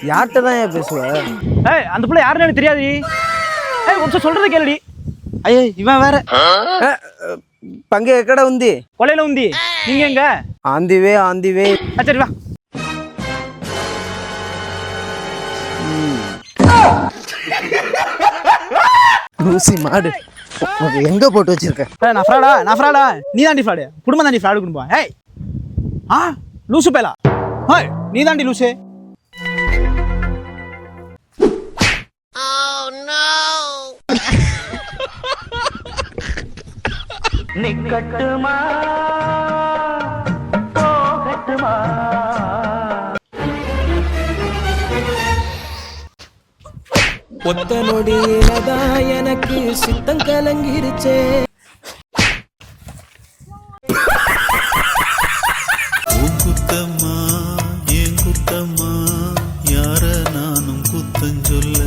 யார்கிட்ட தான் ஏன் பேசுவ? ஏய் அந்த பிள்ளை யாருன்னு எனக்கு தெரியாது. ஏய் ஒரு நிமிஷம் சொல்றதை கேளுடி. అయ్యో ఇవన్ వేరే పంగే ఎక్కడ ఉంది? கொலையில உந்தி. நீங்க எங்க? On the way. சரி வா. லூசி மாடு எங்க போட்டு வச்சிருக்க? நான் ஃப்ராடா நீ தாண்டி ஃப்ராடு. குடும்பம் தாண்டி ஃப்ராடு குடும்பம். ஏய் லூசு பேலா. ஏய் நீ தாண்டி லூசு. நிக்கட்டுமா போகட்டுமா ஒத்த நொடியிலதான் எனக்கு சித்தம் கலங்கிருச்சே. குத்தம்மா ஏன் குத்தம்மா யார நானும் குத்தஞ்சொல்ல